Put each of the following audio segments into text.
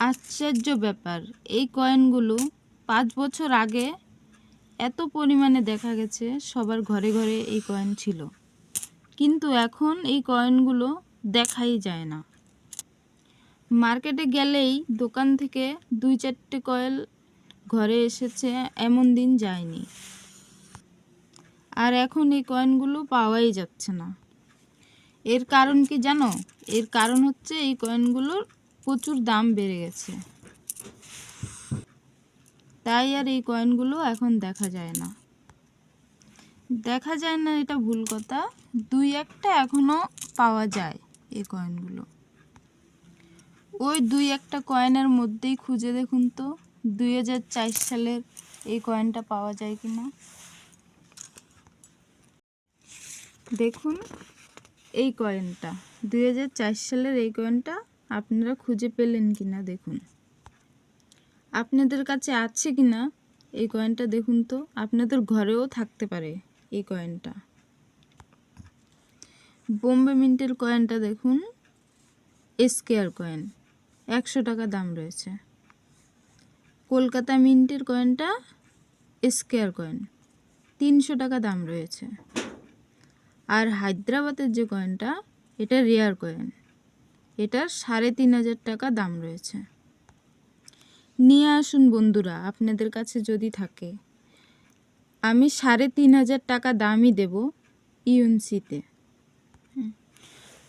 আশ্চর্য ব্যাপার, এই কয়েনগুলো 5 বছর আগে এত পরিমাণে দেখা গেছে সবার ঘরে ঘরে এই কয়েন ছিল, কিন্তু এখন এই কয়েনগুলো দেখাই যায় না। মার্কেটে গেলেই দোকান থেকে 2-4টে কয়েন ঘরে এসেছে এমন দিন যায়নি। আর এখন এই কয়েনগুলো পাওয়াই যাচ্ছে না। এর কারণ কি জানো? এর কারণ হচ্ছে এই কয়েনগুলোর প্রচুর দাম বেড়ে গেছে, তাই আর এই কয়েনগুলো এখন দেখা যায় না। দেখা যায় না এটা ভুল কথা, 2-1টা এখনও পাওয়া যায় এই কয়েনগুলো। ওই 2-1টা কয়েনের মধ্যেই খুঁজে দেখুন তো 2004 সালের এই কয়েনটা পাওয়া যায় কি না। দেখুন এই কয়েনটা 2004 সালের এই কয়েনটা আপনারা খুঁজে পেলেন কি না দেখুন। আপনাদের কাছে আছে কি না এই কয়েনটা দেখুন তো, আপনাদের ঘরেও থাকতে পারে এই কয়েনটা। বোম্বে মিন্টের কয়েনটা দেখুন, স্কয়ার কয়েন, 100 টাকা দাম রয়েছে। কলকাতা মিন্টের কয়েনটা স্কয়ার কয়েন, 300 টাকা দাম রয়েছে। আর হায়দ্রাবাদের যে কয়েনটা, এটা রেয়ার কয়েন, এটার 3500 টাকা দাম রয়েছে। নিয়ে আসুন বন্ধুরা, আপনাদের কাছে যদি থাকে। আমি 3500 টাকা দামই দেব ইউএনসিতে।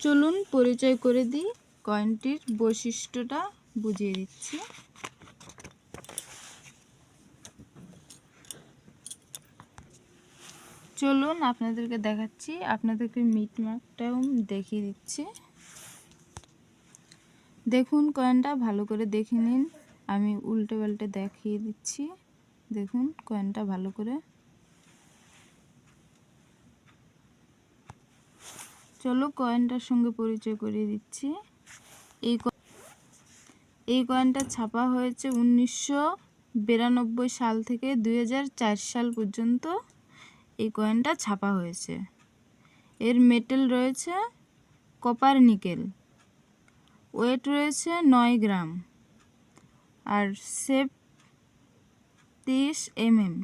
চলুন পরিচয় করে দিই, কয়েনটির বৈশিষ্ট্যটা বুঝিয়ে দিচ্ছি। চলুন আপনাদেরকে দেখাচ্ছি, আপনাদেরকে মিটমার্কটাও দেখিয়ে দিচ্ছি। দেখুন কয়েনটা ভালো করে দেখে নিন, আমি উল্টে পাল্টে দেখিয়ে দিচ্ছি। দেখুন কয়েনটা ভালো করে। চলো কয়েনটার সঙ্গে পরিচয় করিয়ে দিচ্ছি। এই কয়েনটা ছাপা হয়েছে 1992 সাল থেকে 2004 সাল পর্যন্ত এই কয়েনটা ছাপা হয়েছে। এর মেটাল রয়েছে কপার নিকেল, ওয়েট রয়েছে 9 গ্রাম, আর shape 23 mm,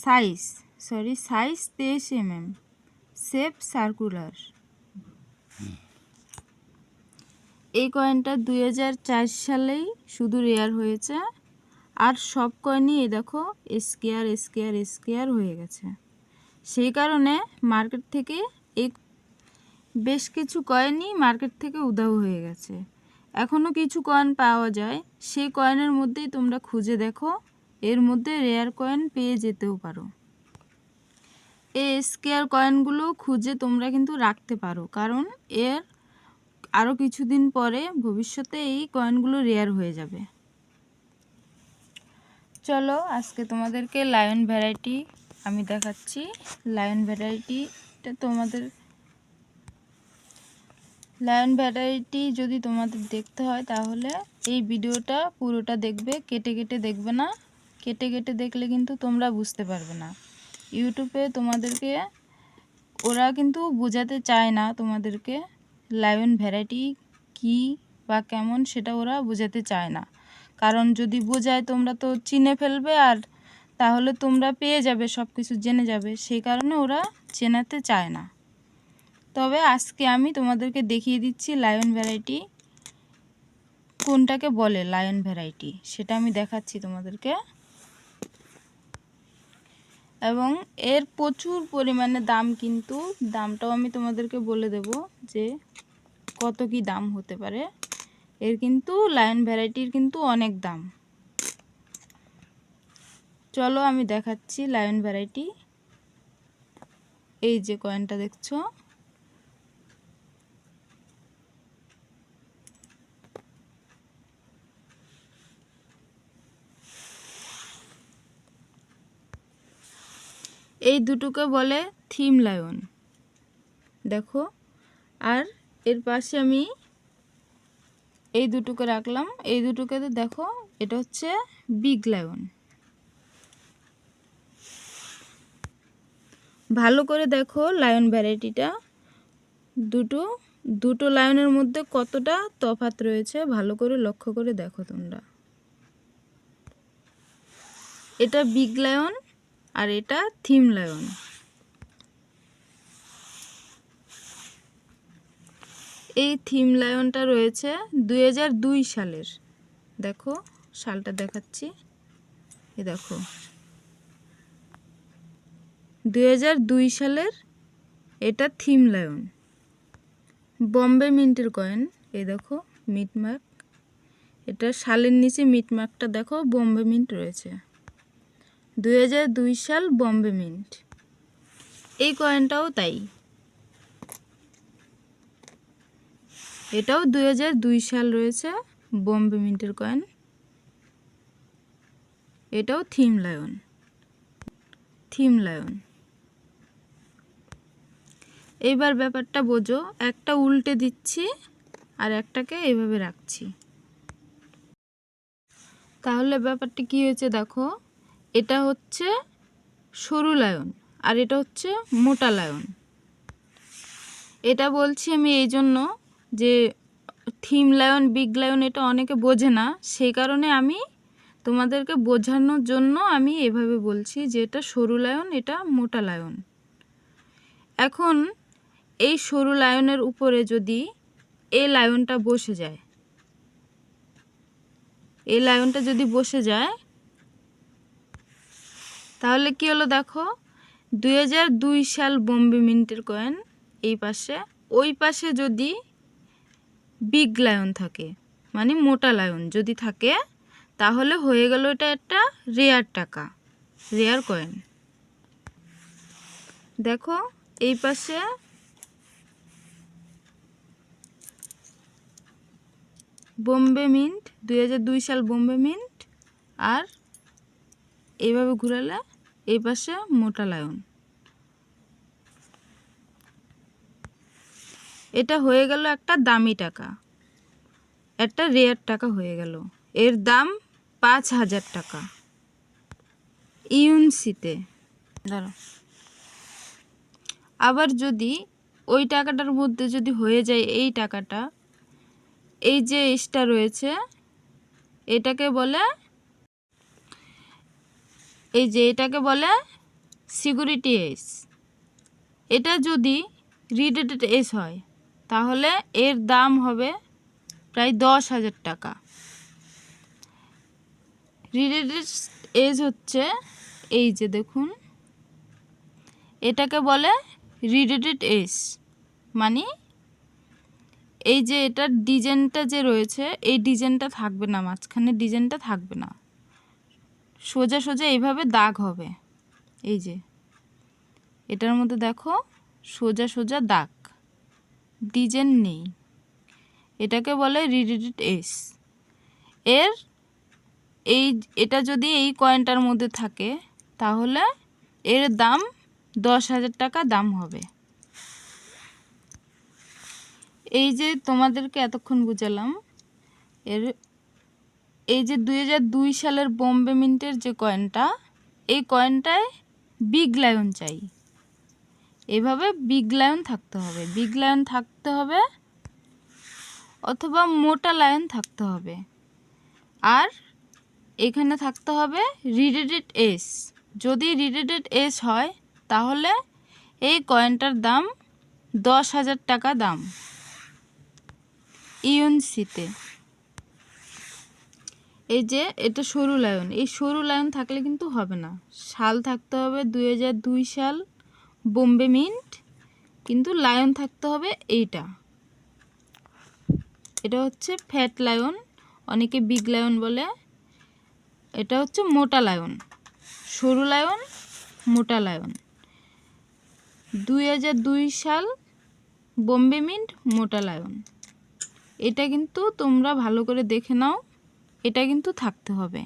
size 23 mm, shape circular. এই কয়েনটা 2004 সালেই শুধু রেয়ার হয়েছে, আর সব কয়েনই এই দেখো স্কয়ার স্কয়ার স্কয়ার হয়ে গেছে। সেই কারণে মার্কেট থেকে বেশ কিছু কয়েনই মার্কেট থেকে উধাও হয়ে গেছে। এখনও কিছু কয়েন পাওয়া যায়, সেই কয়েনের মধ্যেই তোমরা খুঁজে দেখো, এর মধ্যে রেয়ার কয়েন পেয়ে যেতেও পারো। এই স্কয়ার কয়েনগুলো খুঁজে তোমরা কিন্তু রাখতে পারো, কারণ এর আরও কিছুদিন পরে ভবিষ্যতে এই কয়েনগুলো রেয়ার হয়ে যাবে। চলো আজকে তোমাদেরকে লায়ন ভ্যারাইটি আমি দেখাচ্ছি। লায়ন ভ্যারাইটি যদি তোমাদের দেখতে হয় তাহলে এই ভিডিওটা পুরোটা দেখবে, কেটে কেটে দেখবে না। কেটে কেটে দেখলে কিন্তু তোমরা বুঝতে পারবে না। ইউটিউবে তোমাদেরকে ওরা কিন্তু বোঝাতে চায় না তোমাদেরকে লায়ন ভ্যারাইটি কী বা কেমন, সেটা ওরা বোঝাতে চায় না। কারণ যদি বোঝায় তোমরা তো চিনে ফেলবে, আর তাহলে তোমরা পেয়ে যাবে, সব কিছু জেনে যাবে। সেই কারণে ওরা চেনাতে চায় না। তবে আজকে আমি তোমাদেরকে দেখিয়ে দিচ্ছি লায়ন ভ্যারাইটি কোনটাকে বলে। লায়ন ভ্যারাইটি সেটা আমি দেখাচ্ছি তোমাদেরকে, এবং এর প্রচুর পরিমাণে দাম, কিন্তু দামটাও আমি তোমাদেরকে বলে দেব যে কত কি দাম হতে পারে। এর কিন্তু লায়ন ভ্যারাইটির কিন্তু অনেক দাম। চলো আমি দেখাচ্ছি লায়ন ভ্যারাইটি। এই যে কয়েনটা দেখছো, এই দুটোকে বলে থিম লায়ন, দেখো। আর এর পাশে আমি এই দুটোকে রাখলাম, এই দুটোকে দেখো, এটা হচ্ছে বিগ লায়ন। ভালো করে দেখো লায়ন ভ্যারাইটিটা, দুটো লায়নের মধ্যে কতটা তফাৎ রয়েছে ভালো করে লক্ষ্য করে দেখো তোমরা। এটা বিগ লায়ন আর এটা থিম লায়ন। এই থিম লায়নটা রয়েছে 2002 সালের। দেখো সালটা দেখাচ্ছি, এই দেখো 2002 সালের এটা থিম লায়ন। বম্বে মিন্টের কয়েন, এই দেখো মিটমার্ক, এটা সালের নিচে মিটমার্কটা দেখো বম্বে মিন্ট রয়েছে, 2002 সাল বম্বে মিন্ট। এই কয়েনটাও তাই, এটাও 2002 সাল রয়েছে বম্বে মিন্টের কয়েন, এটাও থিম লায়ন। Theme lion. এইবার ব্যাপারটা বোঝো, একটা উল্টে দিচ্ছি আর একটাকে এইভাবে রাখছি, তাহলে ব্যাপারটা কি হয়েছে দেখো, এটা হচ্ছে সরু লায়ন আর এটা হচ্ছে মোটা লায়ন। এটা বলছি আমি এই জন্য যে থিম লায়ন বিগ লায়ন এটা অনেকে বোঝে না, সেই কারণে আমি তোমাদেরকে বোঝানোর জন্য আমি এভাবে বলছি যে এটা সরু লায়ন এটা মোটা লায়ন। এখন এই সরু লায়নের উপরে যদি এই লায়নটা বসে যায়, এই লায়নটা যদি বসে যায় তাহলে কি হলো দেখো, 2002 সাল বম্বে মিন্টের কয়েন এই পাশে, ওই পাশে যদি বিগ লায়ন থাকে মানে মোটা লায়ন যদি থাকে তাহলে হয়ে গেল এটা একটা রেয়ার টাকা, রেয়ার কয়েন। দেখো এই পাশে বম্বে মিন্ট 2002 সাল বম্বে মিন্ট, আর এইভাবে ঘুরালে এই পাশে মোটা লায়ন। এটা হয়ে গেল একটা দামি টাকা, একটা রেয়ার টাকা হয়ে গেল, এর দাম 5000 টাকা ইউএনসিতে। ধরো আবার যদি ওই টাকাটার মধ্যে যদি হয়ে যায় এই টাকাটা, এই যে এসটা রয়েছে এটাকে বলে, এই যে এটাকে বলে সিকিউরিটি এস। এটা যদি রিডেটেড এস হয় তাহলে এর দাম হবে প্রায় 10,000 টাকা। রিডেটেড এস হচ্ছে এই যে দেখুন, এটাকে বলে রিডেটেড এস, মানে এই যে এটার ডিজাইনটা যে রয়েছে এই ডিজাইনটা থাকবে না, মাঝখানে ডিজাইনটা থাকবে না, সোজা সোজা এইভাবে দাগ হবে। এই যে এটার মধ্যে দেখো সোজা সোজা দাগ, ডিজাইন নেই, এটাকে বলে রিডেটেড এস। এর এটা যদি এই কয়েনটার মধ্যে থাকে তাহলে এর দাম 10,000 টাকা দাম হবে। এই যে তোমাদেরকে এতক্ষণ বুঝালাম, এর এই যে 2002 সালের বম্বে মিন্টের যে কয়েনটা, এই কয়েনটায় বিগ লায়ন চাই, এভাবে বিগ লায়ন থাকতে হবে, বিগ লায়ন থাকতে হবে অথবা মোটা লায়ন থাকতে হবে, আর এখানে থাকতে হবে রিডেটেড এস। যদি রিডেটেড এস হয় তাহলে এই কয়েনটার দাম 10,000 টাকা দাম ইউএনসিতে। এই যে এটা সরু লায়ন, এই সরু লায়ন থাকলে কিন্তু হবে না, সাল থাকতে হবে 2002 সাল বোম্বে মিন্ট, কিন্তু লায়ন থাকতে হবে এইটা, এটা হচ্ছে ফ্যাট লায়ন, অনেকে বিগ লায়ন বলে, এটা হচ্ছে মোটা লায়ন, সরু লায়ন মোটা লায়ন। 2002 সাল বোম্বে মিন্ট মোটা লায়ন, এটা কিন্তু তোমরা ভালো করে দেখে নাও, এটা কিন্তু থাকতে হবে।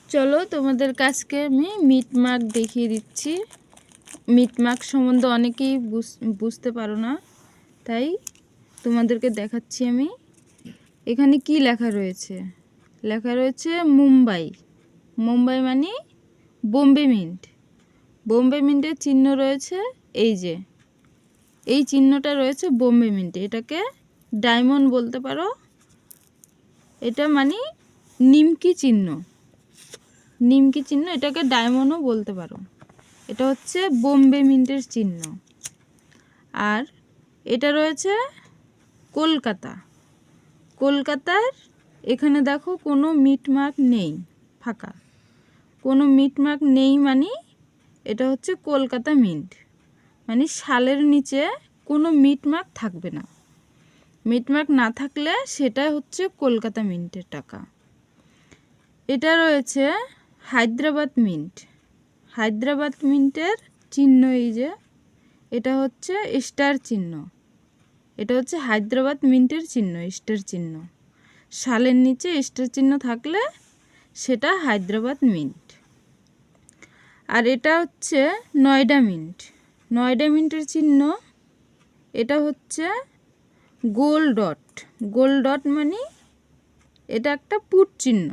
চলো তোমাদের কাছকে আমি মিটমার্ক দেখিয়ে দিচ্ছি। মিটমার্ক সম্বন্ধে অনেকেই বুঝতে পারো না, তাই তোমাদেরকে দেখাচ্ছি আমি। এখানে কি লেখা রয়েছে, লেখা রয়েছে মুম্বাই, মুম্বাই মানে বোম্বে মিন্ট, বোম্বে মিন্টের চিহ্ন রয়েছে এই যে এই চিহ্নটা রয়েছে বোম্বে মিন্টে, এটাকে ডায়মন্ড বলতে পারো। এটা মানে নিমকি চিহ্ন, নিমকি চিহ্ন, এটাকে ডায়মন্ডও বলতে পারো। এটা হচ্ছে বোম্বে মিন্টের চিহ্ন। আর এটা রয়েছে কলকাতা, কলকাতার এখানে দেখো কোনো মিটমার্ক নেই, ফাঁকা, কোনো মিটমার্ক নেই, মানে এটা হচ্ছে কলকাতা মিন্ট, মানে সালের নিচে কোনো মিটমার্ক থাকবে না। মিটমার্ক না থাকলে সেটা হচ্ছে কলকাতা মিন্টের টাকা। এটা রয়েছে হায়দ্রাবাদ মিন্ট, হায়দ্রাবাদ মিন্টের চিহ্ন এই যে, এটা হচ্ছে স্টার চিহ্ন, এটা হচ্ছে হায়দ্রাবাদ মিন্টের চিহ্ন, স্টার চিহ্ন। সালের নিচে স্টার চিহ্ন থাকলে সেটা হায়দ্রাবাদ মিন্ট। আর এটা হচ্ছে নয়ডা মিন্ট, নয়ডা মিন্টের চিহ্ন, এটা হচ্ছে গোল ডট, গোল ডট মানে এটা একটা পুট চিহ্ন,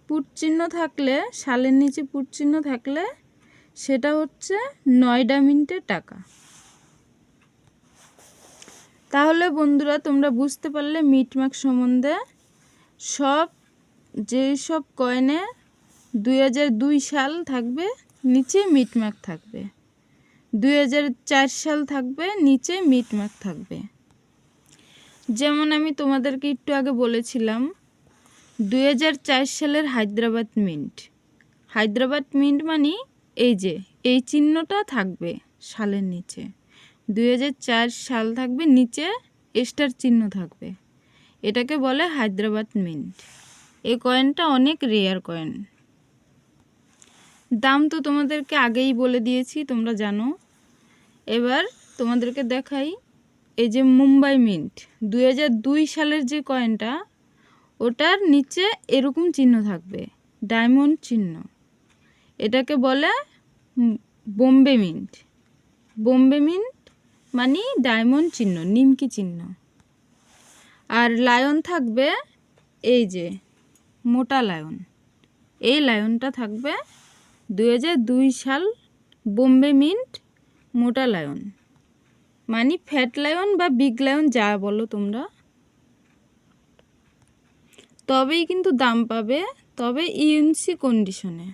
পুট চিহ্ন থাকলে, সালের নিচে পুট চিহ্ন থাকলে সেটা হচ্ছে নয়ডা মিন্টের টাকা। তাহলে বন্ধুরা তোমরা বুঝতে পারলে মিটমার্ক সম্বন্ধে। সব যেসব কয়েনে 2002 সাল থাকবে নিচে মিটমার্ক থাকবে, 2004 সাল থাকবে নিচে মিটমার্ক থাকবে। যেমন আমি তোমাদেরকে একটু আগে বলেছিলাম 2004 সালের হায়দ্রাবাদ মিন্ট, হায়দ্রাবাদ মিন্ট মানে এই যে এই চিহ্নটা থাকবে সালের নিচে, 2004 সাল থাকবে, নিচে স্টার চিহ্ন থাকবে, এটাকে বলে হায়দ্রাবাদ মিন্ট। এই কয়েনটা অনেক রেয়ার কয়েন। দাম তো তোমাদেরকে আগেই বলে দিয়েছি, তোমরা জানো। এবার তোমাদেরকে দেখাই এই যে মুম্বাই মিন্ট 2002 সালের যে কয়েনটা, ওটার নিচে এরকম চিহ্ন থাকবে, ডায়মন্ড চিহ্ন, এটাকে বলে বোম্বে মিন্ট। বোম্বে মিন্ট মানে ডায়মন্ড চিহ্ন, নিমকি চিহ্ন। আর লায়ন থাকবে এই যে মোটা লায়ন, এই লায়নটা থাকবে 2002 সাল বোম্বে মিন্ট মোটা লায়ন, মানে ফ্যাট লায়ন বা বিগ লায়ন যা বলো তোমরা। তবেই কিন্তু দাম পাবে, তবে ইউএনসি কন্ডিশনে।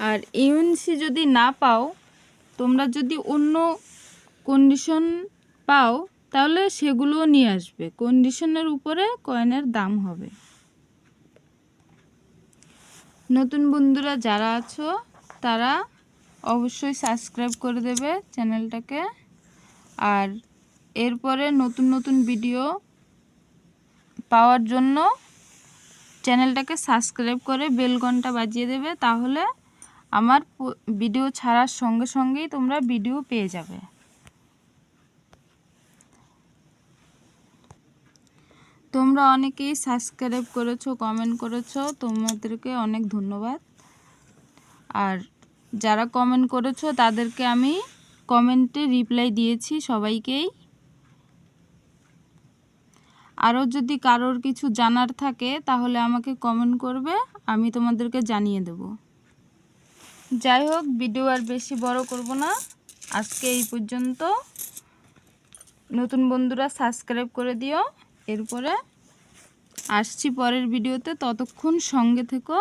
আর ইউএনসি যদি না পাও, তোমরা যদি অন্য কন্ডিশন পাও তাহলে সেগুলোও নিয়ে আসবে, কন্ডিশনের উপরে কয়েনের দাম হবে। নতুন বন্ধুরা যারা আছো তারা অবশ্যই সাবস্ক্রাইব করে দেবে চ্যানেলটাকে। আর এরপরে নতুন নতুন ভিডিও পাওয়ার জন্য চ্যানেলটাকে সাবস্ক্রাইব করে বেল ঘন্টা বাজিয়ে দেবে, তাহলে আমার ভিডিও ছাড়ার সঙ্গে সঙ্গেই তোমরা ভিডিও পেয়ে যাবে। তোমরা অনেকেই সাবস্ক্রাইব করেছো, কমেন্ট করেছো, তোমাদেরকে অনেক ধন্যবাদ। আর যারা কমেন্ট করেছো তাদেরকে আমি কমেন্টে রিপ্লাই দিয়েছি সবাইকেই। আরও যদি কারোর কিছু জানার থাকে তাহলে আমাকে কমেন্ট করবে, আমি তোমাদেরকে জানিয়ে দেব। যাই হোক, ভিডিও আর বেশি বড় করব না, আজকে এই পর্যন্ত। নতুন বন্ধুরা সাবস্ক্রাইব করে দিও। এরপরে আসছি পরের ভিডিওতে, ততক্ষণ সঙ্গে থেকো।